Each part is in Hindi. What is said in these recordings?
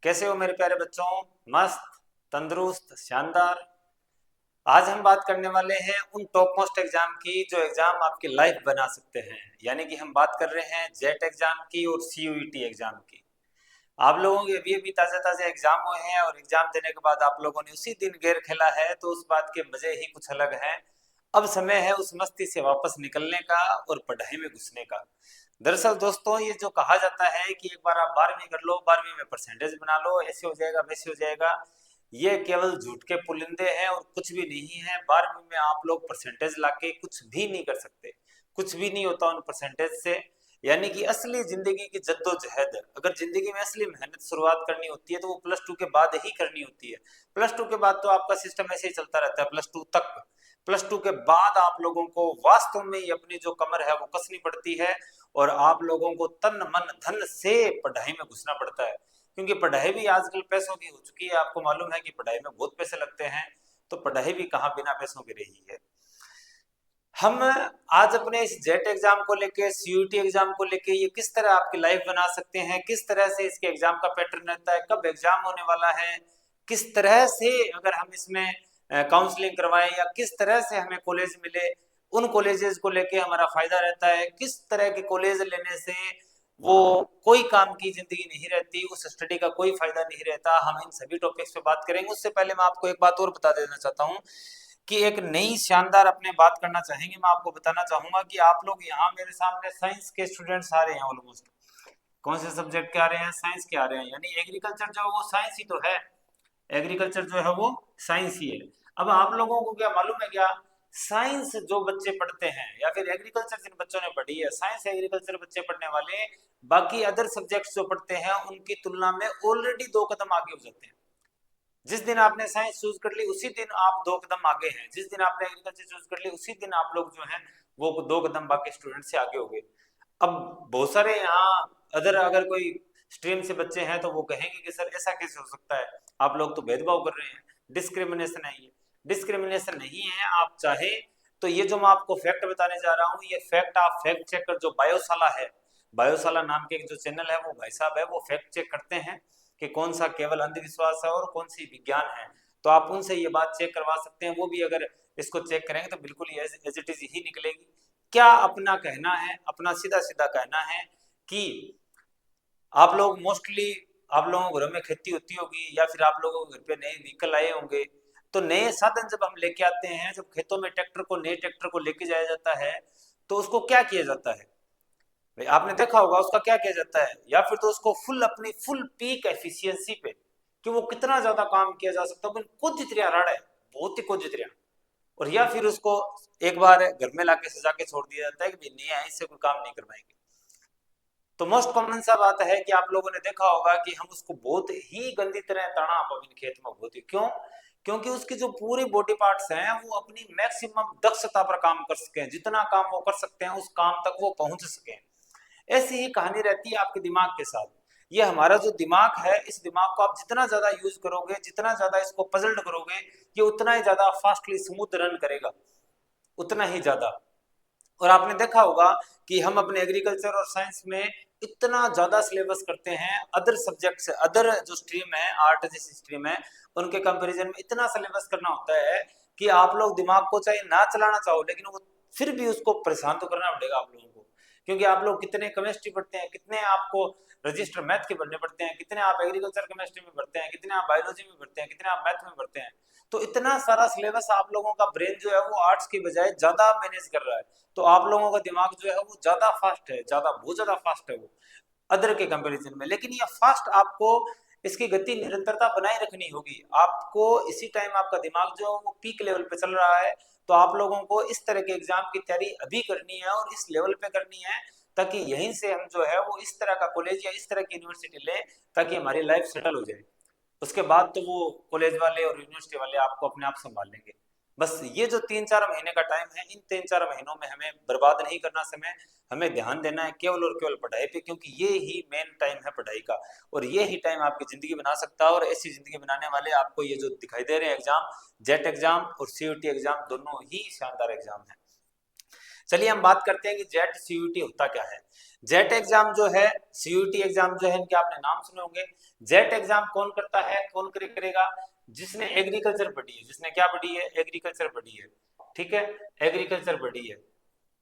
कैसे हो मेरे प्यारे बच्चों। मस्त, तंदुरुस्त, शानदार। आज हम बात करने वाले हैं उन टॉप मोस्ट एग्जाम की जो एग्जाम आपकी लाइफ बना सकते हैं। यानी कि हम बात कर रहे हैं जेट एग्जाम की और सीयूईटी एग्जाम की। आप लोगों के अभी अभी ताजे ताजे एग्जाम हुए हैं और एग्जाम देने के बाद आप लोगों ने उसी दिन गेर खेला है, तो उस बात के मजे ही कुछ अलग हैं। अब समय है उस मस्ती से वापस निकलने का और पढ़ाई में घुसने का। दरअसल दोस्तों, ये जो कहा जाता है कि एक बार आप 12वीं कर लो, 12वीं में परसेंटेज बना लो, ऐसे हो जाएगा वैसे हो जाएगा, ये केवल झूठ के पुलिंदे हैं और कुछ भी नहीं है। 12वीं में आप लोग परसेंटेज लाके कुछ भी नहीं कर सकते, कुछ भी नहीं होता उन परसेंटेज से। यानी कि असली जिंदगी की जद्दोजहद, अगर जिंदगी में असली मेहनत शुरुआत करनी होती है तो वो प्लस 2 के बाद ही करनी होती है। प्लस 2 के बाद तो आपका सिस्टम ऐसे ही चलता रहता है प्लस 2 तक। प्लस 2 के बाद आप लोगों को वास्तव में ही अपनी जो कमर है वो कसनी पड़ती है और आप लोगों को तन मन धन से पढ़ाई में घुसना पड़ता है। क्योंकि पढ़ाई भी आजकल पैसों की हो चुकी है, आपको मालूम है कि पढ़ाई में बहुत पैसे लगते हैं। तो पढ़ाई भी कहाँ बिना पैसों की रही है। हम आज अपने इस जेट एग्जाम को लेके, सीयूटी एग्जाम को लेके, ये किस तरह आपकी लाइफ बना सकते हैं, किस तरह से इसके एग्जाम का पैटर्न रहता है, कब एग्जाम होने वाला है, किस तरह से अगर हम इसमें काउंसलिंग करवाएं या किस तरह से हमें कॉलेज मिले, उन कॉलेजेस को लेके हमारा फायदा रहता है, किस तरह के कॉलेज लेने से वो कोई काम की जिंदगी नहीं रहती, उस स्टडी का कोई फायदा नहीं रहता, हम इन सभी टॉपिक्स पे बात करेंगे। उससे पहले मैं आपको एक बात और बता देना चाहता हूँ कि एक नई शानदार अपने बात करना चाहेंगे। मैं आपको बताना चाहूंगा कि आप लोग यहाँ मेरे सामने साइंस के स्टूडेंट्स आ रहे हैं ऑलमोस्ट। कौन से सब्जेक्ट के आ रहे हैं? साइंस के आ रहे हैं। यानी एग्रीकल्चर जो है वो साइंस ही तो है। एग्रीकल्चर जो है वो साइंस ही है। अब आप लोगों को क्या मालूम है क्या, साइंस जो बच्चे पढ़ते हैं या फिर एग्रीकल्चर जिन बच्चों ने पढ़ी है, साइंस एग्रीकल्चर बच्चे पढ़ने वाले बाकी अदर सब्जेक्ट्स जो पढ़ते हैं उनकी तुलना में ऑलरेडी 2 कदम आगे हो जाते हैं। जिस दिन आपने साइंस चूज कर ली उसी दिन आप 2 कदम आगे हैं, जिस दिन आपने एग्रीकल्चर चूज कर ली उसी दिन आप लोग जो हैं वो 2 कदम बाकी स्टूडेंट से आगे हो गए। अब बहुत सारे यहाँ अदर अगर कोई स्ट्रीम से बच्चे हैं तो वो कहेंगे कि सर ऐसा कैसे हो सकता है, आप लोग तो भेदभाव कर रहे हैं, डिस्क्रिमिनेशन है। ये डिस्क्रिमिनेशन नहीं है। आप चाहे तो ये जो मैं आपको फैक्ट बताने जा रहा हूँ, ये फैक्ट आप फैक्ट चेक कर, जो बायोशाला है, बायोशाला नाम के एक जो चैनल है वो भाई साहब है, वो फैक्ट चेक करते हैं कि कौन सा केवल अंधविश्वास है और कौन सी विज्ञान है। तो आप उनसे ये बात चेक करवा सकते हैं। वो भी अगर इसको चेक करेंगे तो बिल्कुल एज इट इज ही निकलेगी। क्या अपना कहना है, अपना सीधा सीधा कहना है कि आप लोग मोस्टली, आप लोगों के घरों में खेती होती होगी या फिर आप लोगों के घर पे नए व्हीकल आए होंगे। तो नए साधन जब हम लेके आते हैं, जब खेतों में ट्रैक्टर को, नए ट्रैक्टर को लेके जाया जाता है, तो उसको क्या किया जाता है भाई? आपने देखा होगा उसका क्या किया जाता है, या फिर तो उसको फुल, अपनी फुल पीक एफिशिएंसी पे, कि वो कितना ज्यादा काम किया जा सकता है, कुछ जितरिया रड़ है, बहुत ही कुछ जितरिया। और या फिर उसको एक बार घर में लाके सजा के छोड़ दिया जाता है कि भाई नहीं है, इससे कोई काम नहीं करवाएंगे। तो मोस्ट कॉमन सा बात है कि आप लोगों ने देखा होगा कि हम उसको बहुत ही गंदी तरह तना पवन खेत में बहुत ही, क्यों? क्योंकि उसकी जो पूरी बॉडी पार्ट्स हैं वो अपनी मैक्सिमम दक्षता पर काम कर सके, जितना काम वो कर सकते हैं उस काम तक वो पहुंच सके। ऐसी ही कहानी रहती है आपके दिमाग के साथ। ये हमारा जो दिमाग है, इस दिमाग को आप जितना ज्यादा यूज करोगे, जितना ज्यादा इसको पजल्ड करोगे, ये उतना ही ज्यादा फास्टली स्मूथ रन करेगा, उतना ही ज्यादा। और आपने देखा होगा कि हम अपने एग्रीकल्चर और साइंस में इतना ज्यादा सिलेबस करते हैं अदर सब्जेक्ट से, अदर जो स्ट्रीम है, आर्ट जैसी स्ट्रीम है, उनके कंपैरिजन में इतना सिलेबस करना होता है कि आप लोग दिमाग को चाहे ना चलाना चाहो लेकिन वो फिर भी उसको परेशान तो करना पड़ेगा आप लोगों को। क्योंकि आप लोग कितने केमिस्ट्री पढ़ते हैं, कितने आपको रजिस्टर मैथ के पढ़ने पड़ते हैं, कितने आप एग्रीकल्चर केमिस्ट्री में पढ़ते हैं, कितने आप बायोलॉजी में पढ़ते हैं, कितने आप मैथ में पढ़ते हैं। तो इतना सारा सिलेबस आप लोगों का ब्रेन जो है वो आर्ट्स की बजाय ज्यादा मैनेज कर रहा है। तो आप लोगों का दिमाग जो है वो ज्यादा फास्ट है, ज्यादा बहुत ज्यादा फास्ट है वो अदर के कंपैरिजन में। लेकिन ये फास्ट आपको, इसकी गति निरंतरता बनाए रखनी होगी आपको। इसी टाइम आपका दिमाग जो है वो पीक लेवल पे चल रहा है। तो आप लोगों को इस तरह के एग्जाम की तैयारी अभी करनी है और इस लेवल पे करनी है, ताकि यहीं से हम जो है वो इस तरह का कॉलेज या इस तरह की यूनिवर्सिटी लें ताकि हमारी लाइफ सेटल हो जाए। उसके बाद तो वो कॉलेज वाले और यूनिवर्सिटी वाले आपको अपने आप संभाल लेंगे। बस ये जो 3-4 महीने का टाइम है, इन 3-4 महीनों में हमें बर्बाद नहीं करना समय, हमें ध्यान देना है केवल और केवल पढ़ाई पे, क्योंकि ये ही मेन टाइम है पढ़ाई का। और ये ही टाइम आपकी जिंदगी बना सकता है। और ऐसी जिंदगी बनाने वाले आपको ये जो दिखाई दे रहे हैं एग्जाम, जेट एग्जाम और सीयूटी एग्जाम, दोनों ही शानदार एग्जाम है। चलिए हम बात करते हैं कि जेट सीयूटी होता क्या है। जेट एग्जाम जो है, सीयूटी एग्जाम जो है, इनके आपने नाम सुने होंगे। जेट एग्जाम कौन करता है, कौन करेगा? जिसने एग्रीकल्चर पढ़ी है, जिसने क्या पढ़ी है, एग्रीकल्चर पढ़ी है, ठीक है, एग्रीकल्चर पढ़ी है,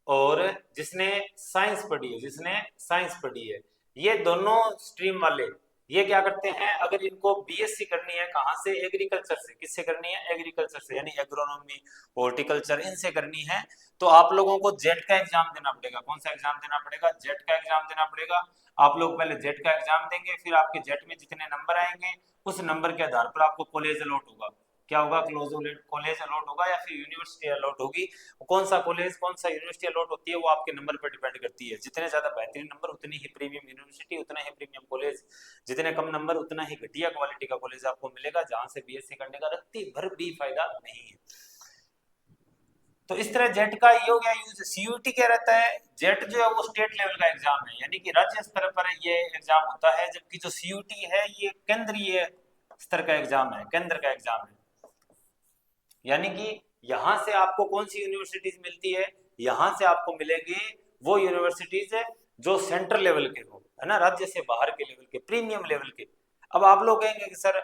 और जिसने साइंस पढ़ी है, जिसने साइंस पढ़ी है, ये दोनों स्ट्रीम वाले ये क्या करते हैं, अगर इनको बीएससी करनी है, कहाँ से, एग्रीकल्चर से। किससे करनी है, एग्रीकल्चर से, यानी एग्रोनॉमी, हॉर्टिकल्चर, इनसे करनी है, तो आप लोगों को जेट का एग्जाम देना पड़ेगा। कौन सा एग्जाम देना पड़ेगा, जेट का एग्जाम देना पड़ेगा। आप लोग पहले जेट का एग्जाम देंगे, फिर आपके जेट में जितने नंबर आएंगे उस नंबर के आधार पर आपको कॉलेज अलॉट होगा। क्या होगा, कॉलेज अलॉट होगा या फिर यूनिवर्सिटी अलॉट होगी। कौन सा कॉलेज, कौन सा यूनिवर्सिटी अलॉट होती है, वो आपके नंबर पर डिपेंड करती है। जितने ज्यादा बेहतरीन नंबर उतनी ही प्रीमियम यूनिवर्सिटी, उतना ही प्रीमियम कॉलेज। जितने कम नंबर उतना ही घटिया क्वालिटी का कॉलेज आपको मिलेगा, जहां से बीएससी करने का रत्ती भर भी फायदा नहीं है। तो इस तरह जेट का ये हो गया यूज। सीयूटी क्या रहता है, जेट जो है वो स्टेट लेवल का एग्जाम है, यानी कि राज्य स्तर पर ये एग्जाम होता है, जबकि जो सीयूटी है ये केंद्रीय स्तर का एग्जाम है, केंद्र का एग्जाम है। यानी कि यहां से आपको कौन सी यूनिवर्सिटीज मिलती है, यहां से आपको मिलेंगे वो यूनिवर्सिटीज है जो सेंट्रल लेवल के हो, है ना, राज्य से बाहर के लेवल के, प्रीमियम लेवल के। अब आप लोग कहेंगे कि सर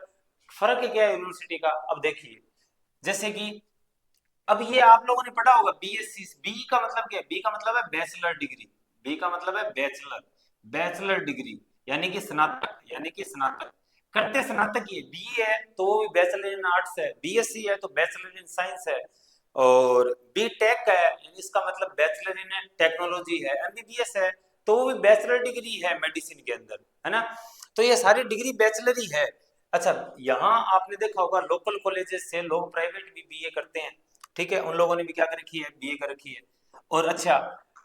फर्क क्या है यूनिवर्सिटी का। अब देखिए, जैसे कि अब ये आप लोगों ने पढ़ा होगा बीएससी, बी का मतलब क्या है, बी का मतलब है बैचलर डिग्री, बी का मतलब है बैचलर, बैचलर डिग्री, यानी कि स्नातक, यानी कि स्नातक करते स्नातक ही है। बीए है तो वो भी बैचलर इन आर्ट्स है, बीएससी है तो बैचलर इन साइंस है, और बी टेक है इसका मतलब बैचलर इन टेक्नोलॉजी है, एमबीबीएस है तो वो भी बैचलर डिग्री है मेडिसिन के अंदर, है ना। तो ये सारी डिग्री बैचलर ही है। अच्छा, यहाँ आपने देखा होगा लोकल कॉलेजेस से लोग प्राइवेट भी बीए करते हैं, ठीक है, उन लोगों ने भी क्या कर रखी है, बीए कर रखी है। और अच्छा,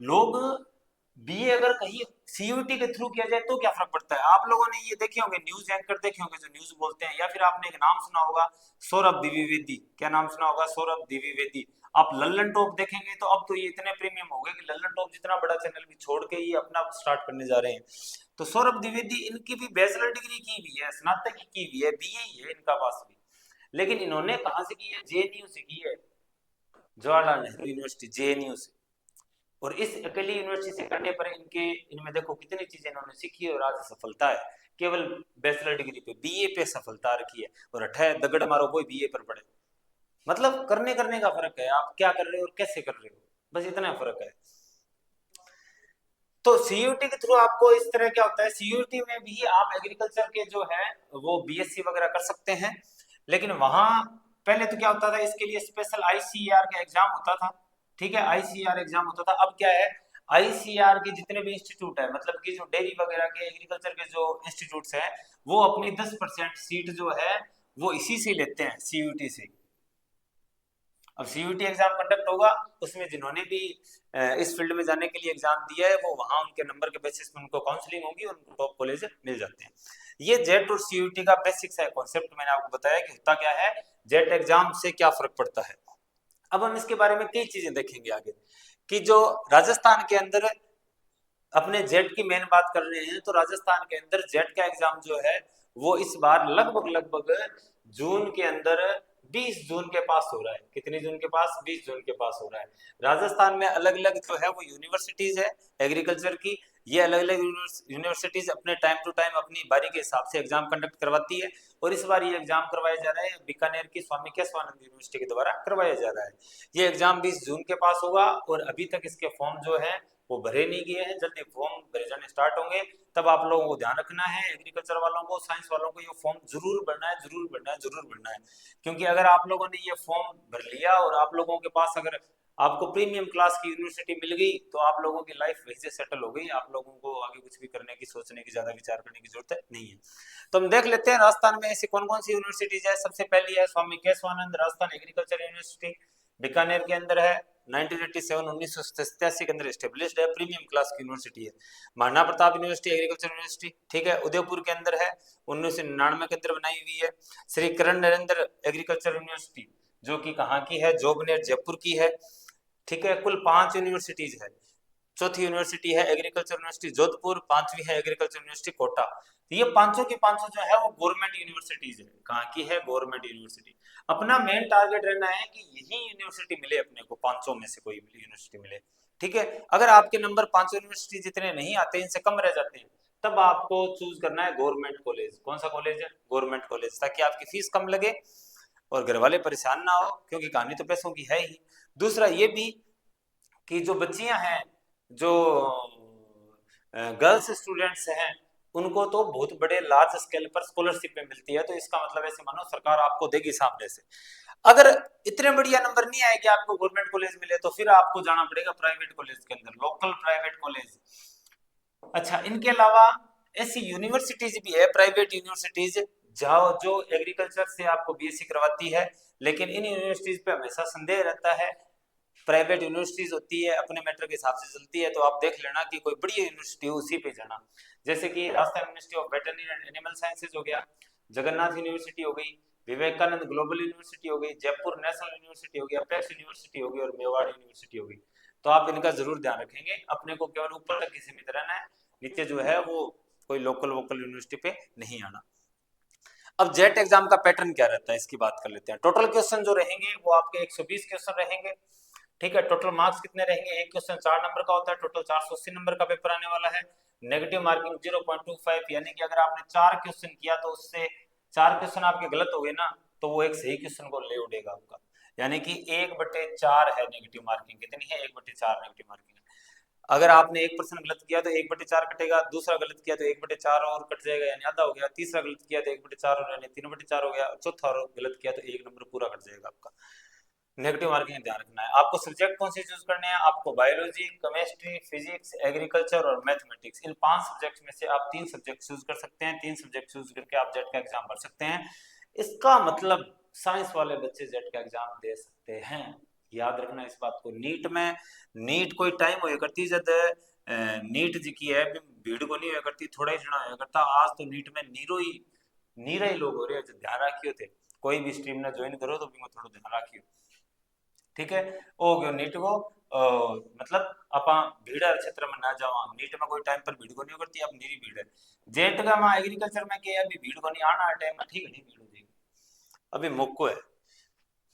लोग बीए अगर कहीं सीयूटी के थ्रू किया जाए तो क्या फर्क पड़ता है। आप लोगों ने ये देखे होंगे, न्यूज एंकर देखे होंगे जो न्यूज बोलते हैं, या फिर आपने एक नाम सुना होगा सौरभ द्विवेदी। क्या नाम सुना होगा, सौरभ द्विवेदी। आप लल्लन टॉप देखेंगे तो अब तो ये इतने प्रीमियम हो गए कि लल्लन टॉप जितना बड़ा चैनल भी छोड़ के ये अपना स्टार्ट करने जा रहे हैं। तो सौरभ द्विवेदी, इनकी भी बैचलर डिग्री की हुई है, स्नातक की हुई है, बीए ही है इनका पास भी, लेकिन इन्होंने कहां से की है, जेएनयू से की है, जवाहरलाल नेहरू यूनिवर्सिटी, जेएनयू से। और इस अकेली यूनिवर्सिटी से करने पर इनके, इनमें देखो कितनी चीजें इन्होंने सीखी और आज सफलता है। केवल बैचलर डिग्री पे, बीए पे सफलता रखी है, और अठे दगड़ मारो कोई बीए पर पड़े। मतलब करने करने का फर्क है, आप क्या कर रहे हो और कैसे कर रहे हो, बस इतना फर्क है। तो सीयूटी के थ्रू आपको इस तरह क्या होता है, सीयूटी में भी आप एग्रीकल्चर के जो है वो बीएससी वगैरह कर सकते हैं, लेकिन वहां पहले तो क्या होता था, इसके लिए स्पेशल आईसीआर का एग्जाम होता था, ठीक है, आईसीआर एग्जाम होता था। अब क्या है, आईसीआर के जितने भी इंस्टीट्यूट है, मतलब कि जो डेयरी वगैरह के, एग्रीकल्चर के जो इंस्टीट्यूट है, वो अपनी 10% सीट जो है वो इसी से लेते हैं, सीयूटी से। अब सीयूटी एग्जाम कंडक्ट होगा, उसमें जिन्होंने भी इस फील्ड में जाने के लिए एग्जाम दिया है, वो वहां उनके नंबर के बेसिस पे उनको काउंसलिंग होगी और उनको टॉप कॉलेज मिल जाते हैं। ये जेट और सीयूटी का बेसिक्स है, कॉन्सेप्ट मैंने आपको बताया कि होता क्या है, जेट एग्जाम से क्या फर्क पड़ता है। अब हम इसके बारे में कई चीजें देखेंगे आगे, कि जो राजस्थान के अंदर अपने जेट की मेन बात कर रहे हैं, तो राजस्थान के अंदर जेट का एग्जाम जो है वो इस बार लगभग लगभग जून के अंदर, 20 जून के पास हो रहा है। कितनी जून के पास, 20 जून के पास हो रहा है। राजस्थान में अलग अलग जो है वो यूनिवर्सिटीज है एग्रीकल्चर की, ये अलग अलग यूनिवर्सिटीज अपने टाइम टू टाइम अपनी बारी के हिसाब से एग्जाम कंडक्ट करवाती है, और इस बार ये एग्जाम करवाया जा रहा है बीकानेर की स्वामी केशवानंद यूनिवर्सिटी के द्वारा करवाया जा रहा है। ये एग्जाम 20 जून के पास होगा, और अभी तक इसके फॉर्म जो है वो भरे नहीं गए हैं, जल्दी फॉर्म भरे जाने स्टार्ट होंगे। तब आप लोगों को ध्यान रखना है, एग्रीकल्चर वालों को, साइंस वालों को, ये फॉर्म जरूर भरना है, जरूर भरना है, जरूर भरना है। क्योंकि अगर आप लोगों ने ये फॉर्म भर लिया और आप लोगों के पास अगर आपको प्रीमियम क्लास की यूनिवर्सिटी मिल गई, तो आप लोगों की लाइफ वहीं से सेटल हो गई, आप लोगों को आगे कुछ भी करने की, सोचने की, ज्यादा विचार करने की जरूरत नहीं है। तो हम देख लेते हैं राजस्थान में ऐसी कौन कौन सी यूनिवर्सिटीज है। सबसे पहली है स्वामी केशवानंद राजस्थान एग्रीकल्चर यूनिवर्सिटी, बीकानेर के अंदर है, 1987 1987 के अंदर स्टेब्लिश्ड है, प्रीमियम क्लास की यूनिवर्सिटी है। Maharana Pratap university agriculture university, ठीक है, उदयपुर के अंदर है, 1999 के अंदर बनाई हुई है। श्री करण नरेंद्र एग्रीकल्चर यूनिवर्सिटी, जो कि कहाँ की है, जोबनेर जयपुर की है, ठीक है। कुल 5 यूनिवर्सिटीज है। चौथी यूनिवर्सिटी है एग्रीकल्चर यूनिवर्सिटी जोधपुर, पांचवी है एग्रीकल्चर यूनिवर्सिटी कोटा। तो ये पांचों की पांचों जो है वो गवर्नमेंट यूनिवर्सिटीज है। कहाँ की है, गवर्नमेंट यूनिवर्सिटी। अपना मेन टारगेट रहना है कि यही यूनिवर्सिटी मिले अपने को, पांचों में से कोई यूनिवर्सिटी मिले, ठीक है। अगर आपके नंबर 5 यूनिवर्सिटी जितने नहीं आते, इनसे कम रह जाते हैं, तब आपको चूज करना है गवर्नमेंट कॉलेज। कौन सा कॉलेज है? गवर्नमेंट कॉलेज, ताकि आपकी फीस कम लगे और घर वाले परेशान ना हो, क्योंकि कहानी तो पैसों की है ही। दूसरा ये भी कि जो बच्चियां हैं, जो गर्ल्स स्टूडेंट्स हैं, उनको तो बहुत बड़े लार्ज स्केल पर स्कॉलरशिप में मिलती है, तो इसका मतलब ऐसे मानो सरकार आपको देगी सामने से। अगर इतने बढ़िया नंबर नहीं आए कि आपको गवर्नमेंट कॉलेज मिले, तो फिर आपको जाना पड़ेगा प्राइवेट कॉलेज के अंदर, लोकल प्राइवेट कॉलेज। अच्छा, इनके अलावा ऐसी यूनिवर्सिटीज भी है, प्राइवेट यूनिवर्सिटीज, जहाँ जो एग्रीकल्चर से आपको बीएससी करवाती है, लेकिन इन यूनिवर्सिटीज पे हमेशा संदेह रहता है। प्राइवेट यूनिवर्सिटीज होती है, अपने मैटर के हिसाब से चलती है, तो आप देख लेना कि कोई बड़ी यूनिवर्सिटी हो उसी पे जाना। जैसे कि Rajasthan university of veterinary and animal sciences हो गया, जगन्नाथ यूनिवर्सिटी हो गई, विवेकानंद ग्लोबल यूनिवर्सिटी हो गई, जयपुर नेशनल यूनिवर्सिटी हो गई, अपेक्स यूनिवर्सिटी हो गई और मेवाड़ यूनिवर्सिटी हो गई। तो आप इनका जरूर ध्यान रखेंगे, अपने को केवल ऊपर तक ही सीमित रहना है, नीचे जो है वो कोई लोकल वोकल यूनिवर्सिटी पे नहीं आना। अब जेट एग्जाम का पैटर्न क्या रहता है, इसकी बात कर लेते हैं। टोटल क्वेश्चन जो रहेंगे वो आपके 120 क्वेश्चन रहेंगे, ठीक है। टोटल मार्क्स कितने रहेंगे? एक क्वेश्चन 4 नंबर का होता है, टोटल 480 नंबर का पेपर आने वाला है। नेगेटिव मार्किंग 0.25, यानी कि अगर आपने 4 क्वेश्चन किया तो उससे 4 क्वेश्चन आपके गलत हो गए ना, तो वो एक सही क्वेश्चन को ले उड़ेगा आपका, यानी कि 1/4 है नेगेटिव मार्किंग। कितनी है? 1/4 नेगेटिव मार्किंग है। अगर आपने 1% गलत किया तो 1/4 कटेगा, दूसरा गलत किया तो 1/4 और कट जाएगा, यानी आधा हो गया, तीसरा गलत किया तो 1/4 और यानी 3/4 हो गया, चौथा और गलत किया तो 1 नंबर पूरा कट जाएगा आपका। नेगेटिव मार्किंग ध्यान रखना है। आपको सब्जेक्ट कौन से चूज करने हैं? आपको बायोलॉजी, केमिस्ट्री, फिजिक्स, एग्रीकल्चर और मैथमेटिक्स, इन 5 सब्जेक्ट में से आप 3 सब्जेक्ट चूज कर सकते हैं। 3 सब्जेक्ट चूज करके आप जेट का एग्जाम भर सकते हैं। इसका मतलब साइंस वाले बच्चे जेट का एग्जाम दे सकते हैं, याद रखना इस बात को। नीट में, नीट कोई टाइम होया करती जब नीट जी की है भीड़ को नहीं होया करती, थोड़ा ही जना होया करता। आज तो नीट में नीरा ही लोग हो रहे हैं, जो ध्यान रखियो थे, कोई भी स्ट्रीम ना ज्वाइन करो तो भी थोड़ा ध्यान रखियो, ठीक है। ओ गयो नीट को मतलब आपा भीड़ वाले क्षेत्र में ना जावा, नीट में कोई टाइम पर भीड़ को नहीं करती, अब नीरी भीड़ है। जेट का वहां एग्रीकल्चर में क्या है, अभी भीड़ को नहीं आना है टाइम में, ठीक है, नहीं भीड़ हो जाएगी, अभी मौको है।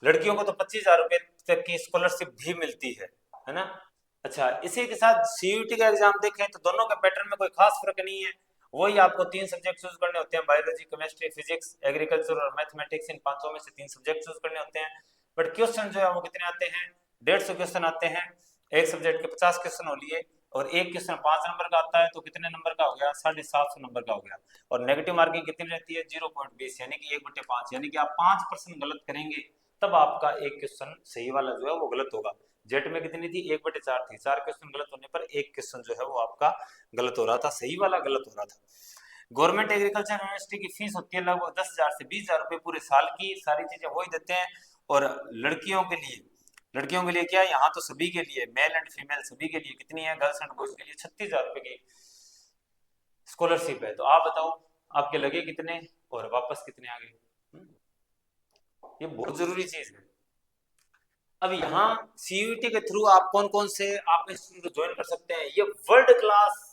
लड़कियों को तो 25,000 रुपए तक की स्कॉलरशिप भी मिलती है ना। अच्छा, इसी के साथ सीयूटी का एग्जाम देखें तो दोनों के पैटर्न में कोई खास फर्क नहीं है, वही आपको 3 सब्जेक्ट चूज करने होते हैं, बायोलॉजी, केमिस्ट्री, फिजिक्स, एग्रीकल्चर और मैथमेटिक्स, इन पांचों में से 3 सब्जेक्ट चूज करने होते हैं। बट क्वेश्चन जो है वो कितने आते हैं? 150 क्वेश्चन आते हैं। एक सब्जेक्ट के 50 क्वेश्चन हो लिए, और एक क्वेश्चन 5 नंबर का आता है, तो कितने नंबर का हो गया? 750 नंबर का हो गया। और नेगेटिव मार्किंग कितनी रहती है? 0.20, यानी कि 1/5, यानी कि आप 5% गलत करेंगे तब आपका एक क्वेश्चन सही वाला जो है वो गलत होगा। जेट में कितनी थी? 1/4 थी, 4 क्वेश्चन गलत होने पर एक क्वेश्चन जो है वो आपका गलत हो रहा था, सही वाला गलत हो रहा था। गवर्नमेंट एग्रीकल्चर यूनिवर्सिटी की फीस होती है लगभग 10,000 से 20,000 रुपए पूरे साल की, सारी चीजें वही देते हैं। और लड़कियों के लिए क्या है, यहाँ तो सभी के लिए, मेल एंड फीमेल सभी के लिए कितनी है? गर्ल्स एंड बॉयज के लिए 36,000 रुपए की स्कॉलरशिप है। तो आप बताओ आपके लगे कितने और वापस कितने आ गए? ये बहुत जरूरी चीज है। अब यहाँ सीयूटी के थ्रू आप कौन कौन से आप इंस्टीट्यूट ज्वाइन कर सकते हैं? ये world class,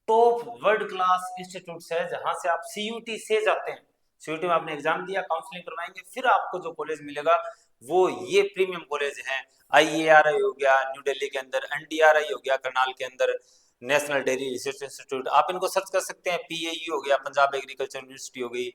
top world class institute है, जहां से आप सीयूटी से जाते हैं। सीयूटी में आपने एग्जाम दिया, काउंसलिंग करवाएंगे, फिर आपको जो कॉलेज मिलेगा वो ये प्रीमियम कॉलेज है। आईएआरआई हो गया न्यू दिल्ली के अंदर, एनडीआरआई हो गया करनाल के अंदर, नेशनल डेयरी रिसर्च इंस्टीट्यूट, आप इनको सर्च कर सकते हैं। पीएयू हो गया, पंजाब एग्रीकल्चर यूनिवर्सिटी हो गई,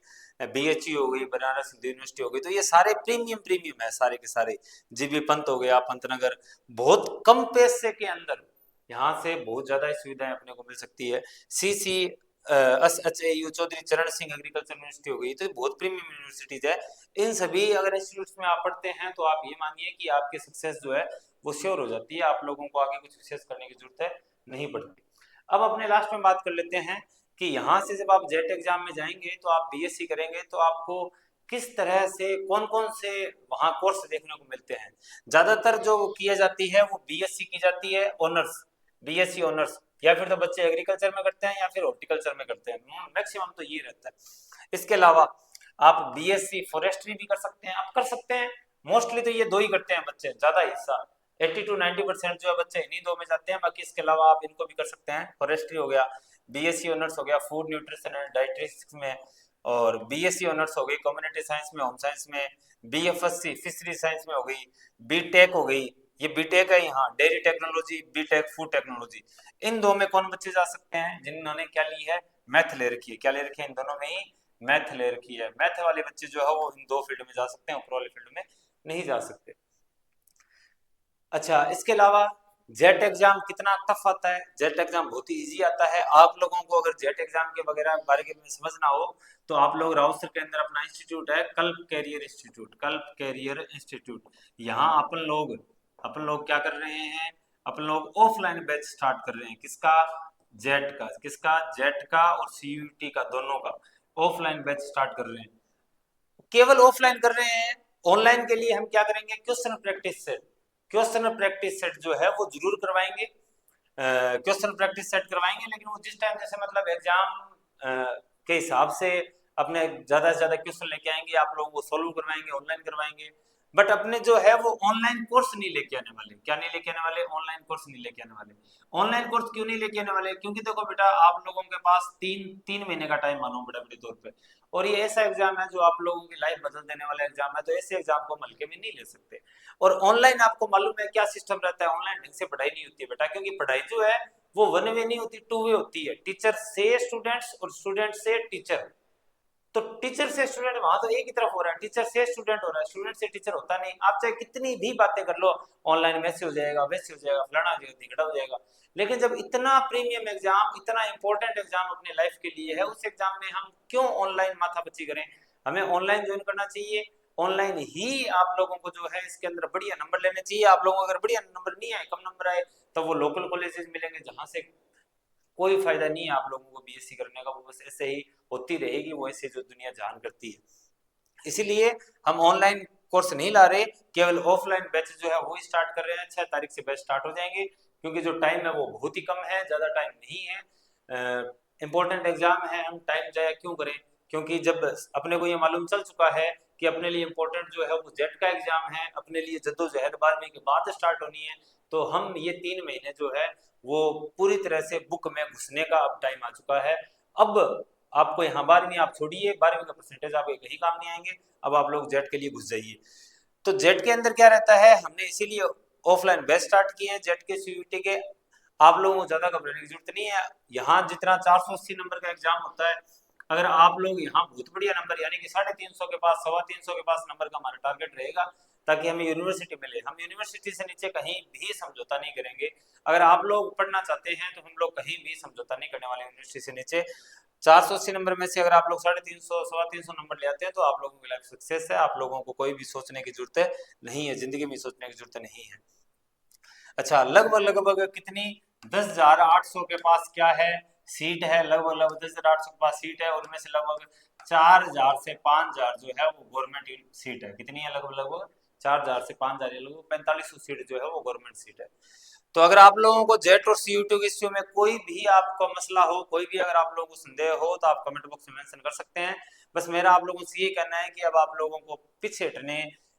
बीएचयू हो गई, बनारस हिंदू यूनिवर्सिटी हो गई, तो ये सारे प्रीमियम है सारे के सारे। जीबी पंत हो गया, पंतनगर, बहुत कम पैसे के अंदर यहाँ से बहुत ज्यादा सुविधाएं अपने को मिल सकती है। सीसी SHAU चौधरी चरण सिंह एग्रीकल्चर यूनिवर्सिटी हो गई, तो बहुत प्रीमियम यूनिवर्सिटीज है। इन सभी अगर इंस्टीट्यूट्स में आप पढ़ते हैं तो आप ये मानिए कि आपकी सक्सेस जो है वो श्योर हो जाती है, आप लोगों को आगे कुछ विशेष करने की जरूरत है नहीं पड़ती। अब अपने लास्ट में बात कर लेते हैं कि यहाँ से जब आप जेट एग्जाम में जाएंगे तो आप बीएससी करेंगे, तो आपको किस तरह से कौन कौन से वहाँ कोर्स देखने को मिलते हैं। ज्यादातर जो किया जाती है वो बीएससी की जाती है, ऑनर्स, बीएससी ऑनर्स, या फिर तो बच्चे एग्रीकल्चर में करते हैं या फिर हॉर्टिकल्चर में करते हैं, मैक्सिमम तो ये रहता है। इसके अलावा आप बीएससी फॉरेस्ट्री भी कर सकते हैं, आप कर सकते हैं। मोस्टली तो ये दो ही करते हैं बच्चे, ज्यादा हिस्सा 80 to 90% जो है बच्चे इन्हीं दो में जाते हैं। बाकी इसके अलावा आप इनको भी कर सकते हैं, फॉरेस्ट्री हो गया, बीएससी ऑनर्स हो गया फूड न्यूट्रिशन एंड डाइटेटिक्स में, और बीएससी ऑनर्स हो गई कम्युनिटी साइंस में, होम साइंस में, बीएफएससी फिशरी साइंस में हो गई, बीटेक हो गई, ये बीटेक है, यहाँ dairy technology, BTech food technology, इन दो में कौन बच्चे जा सकते हैं? जिन्होंने क्या ली है, मैथ ले रखी है। क्या ले रखी है? इन दोनों में ही मैथ ले रखी है। मैथ वाले बच्चे जो है वो इन दो फील्ड में जा सकते हैं, ऊपर वाले फील्ड में नहीं जा सकते। अच्छा, इसके अलावा जेट एग्जाम कितना टफ आता है? जेट एग्जाम बहुत ही इजी आता है। आप लोगों को अगर जेट एग्जाम के वगैरह बारे में समझना हो तो आप लोग राउसर के अंदर अपना इंस्टीट्यूट है, कल्प कैरियर इंस्टीट्यूट, कल्प कैरियर इंस्टीट्यूट, यहाँ अपन लोग क्या कर रहे हैं, अपन लोग ऑफलाइन बैच स्टार्ट कर रहे हैं। किसका? जेट का। किसका? जेट का और सीयूटी का, दोनों का ऑफलाइन बैच स्टार्ट कर रहे हैं। केवल ऑफलाइन कर रहे हैं। ऑनलाइन के लिए हम क्या करेंगे, question practice set, question practice set जो है वो जरूर करवाएंगे। क्वेश्चन प्रैक्टिस सेट करवाएंगे, लेकिन वो जिस टाइम जैसे मतलब एग्जाम के हिसाब से अपने ज्यादा से ज्यादा क्वेश्चन लेके आएंगे, आप लोगों को सोल्व करवाएंगे, ऑनलाइन करवाएंगे। बट अपने जो है वो ऑनलाइन कोर्स नहीं लेके आने वाले। क्या नहीं लेके आने वाले? ऑनलाइन कोर्स नहीं लेके आने वाले। ऑनलाइन कोर्स क्यों नहीं लेके आने वाले? क्योंकि देखो बेटा, आप लोगों के पास तीन तीन महीने का टाइम मानो बड़े बड़े तौर पे, और ये ऐसा एग्जाम है जो आप लोगों की लाइफ बदल देने वाला एग्जाम है, तो ऐसे एग्जाम को हल्के में नहीं ले सकते। और ऑनलाइन आपको मालूम है क्या सिस्टम रहता है? ऑनलाइन ढंग से पढ़ाई नहीं होती है बेटा, क्योंकि पढ़ाई जो है वो वन वे नहीं होती, टू वे होती है। टीचर से स्टूडेंट्स और स्टूडेंट से टीचर। तो टीचर से स्टूडेंट वहां तो एक ही तरफ हो रहा है, टीचर से स्टूडेंट हो रहा है, स्टूडेंट से टीचर होता नहीं। आप चाहे कितनी भी बातें कर लो, ऑनलाइन वैसे हो जाएगा, वैसे हो जाएगा, फलाना हो जाएगा, ढिंगड़ा हो जाएगा। लेकिन जब इतना प्रीमियम एग्जाम, इतना इंपॉर्टेंट एग्जाम अपने लाइफ के लिए है, उस एग्जाम में हम क्यों ऑनलाइन माथापच्ची करें? हमें ऑनलाइन ज्वाइन करना चाहिए। ऑनलाइन ही आप लोगों को जो है इसके अंदर बढ़िया नंबर लेने चाहिए। आप लोगों को अगर बढ़िया नंबर नहीं आए, कम नंबर आए, तो वो लोकल कॉलेजेस मिलेंगे जहां से कोई फायदा नहीं है आप लोगों को बीएससी करने का, वो बस ऐसे ही होती रहेगी, वो ऐसे जो दुनिया जान करती है। इसीलिए हम ऑनलाइन कोर्स नहीं ला रहे, केवल ऑफलाइन बैच जो है वो स्टार्ट कर रहे हैं। 6 तारीख से बैच स्टार्ट हो जाएंगे, क्योंकि जो टाइम है वो बहुत ही कम है, ज्यादा टाइम नहीं है। इंपॉर्टेंट एग्जाम है, हम टाइम जाया क्यों करें? क्योंकि जब अपने को ये मालूम चल चुका है कि अपने लिए इम्पोर्टेंट जो है वो जेट का एग्जाम है, अपने लिए जद्दोजहद 12वीं के बाद स्टार्ट होनी है, तो हम ये 3 महीने जो है वो पूरी तरह से बुक में घुसने का अब टाइम आ चुका है। अब आपको यहाँ 12वीं आप छोड़िए, 12वीं का परसेंटेज आपके कहीं काम नहीं आएंगे, अब आप लोग जेट के लिए घुस जाइए। तो जेट के अंदर क्या रहता है, हमने इसीलिए ऑफलाइन बैच स्टार्ट किए हैं जेट के सीयूटी के। आप लोगों को ज्यादा घबराने की जरूरत नहीं है। यहाँ जितना 480 नंबर का एग्जाम होता है, अगर आप लोग यहाँ बहुत बढ़िया नंबर यानी कि 350 के पास, 325 के पास नंबर का हमारा टारगेट रहेगा, ताकि हमें यूनिवर्सिटी मिले। हम यूनिवर्सिटी से नीचे कहीं भी समझौता नहीं करेंगे। अगर आप लोग पढ़ना चाहते हैं तो हम लोग कहीं भी समझौता नहीं करने वाले यूनिवर्सिटी से नीचे। 480 नंबर में से अगर आप लोग 350, 325 नंबर ले आते हैं तो आप लोगों की लाइफ सक्सेस है। आप लोगों को कोई भी सोचने की जरूरत नहीं है, जिंदगी में सोचने की जरूरत नहीं है। अच्छा, लगभग लगभग कितनी 10,800 के पास क्या है, सीट है। लगभग लगभग 10,800 के पास सीट है, और उनमें से लगभग 4,000 से 5,000 जो है वो गवर्नमेंट सीट है। कितनी है? लगभग लगभग 4,000 से 5,000, लगभग 4500 सीट जो है वो गवर्नमेंट सीट है। तो अगर आप लोगों को जेट और सीयूटी के इश्यू में कोई भी आपका मसला हो, कोई भी अगर आप लोगों को संदेह हो, तो आप कमेंट बॉक्स में मेंशन कर सकते हैं। बस मेरा आप लोगों से ये कहना है कि अब आप लोगों को पीछे हटने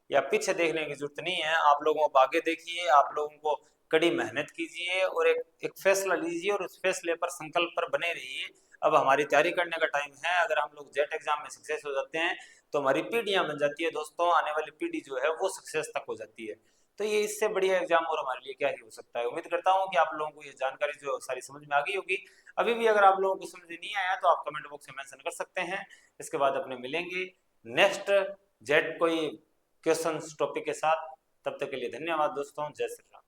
या पीछे देखने की जरूरत नहीं है। आप लोगों को आगे देखिए, आप लोगों को कड़ी मेहनत कीजिए और एक फैसला लीजिए, और उस फैसले पर, संकल्प पर बने रहिए। अब हमारी तैयारी करने का टाइम है। अगर हम लोग जेट एग्जाम में सक्सेस हो जाते हैं तो हमारी पीढ़ियां बन जाती है दोस्तों, आने वाली पीढ़ी जो है वो सक्सेस तक हो जाती है। तो ये इससे बढ़िया एग्जाम और हमारे लिए क्या ही हो सकता है। उम्मीद करता हूँ कि आप लोगों को ये जानकारी जो सारी समझ में आ गई होगी। अभी भी अगर आप लोगों को समझ नहीं आया तो आप कमेंट बॉक्स में मेंशन कर सकते हैं। इसके बाद अपने मिलेंगे नेक्स्ट जेट कोई क्वेश्चन टॉपिक के साथ। तब तक के लिए धन्यवाद दोस्तों। जय श्री राम।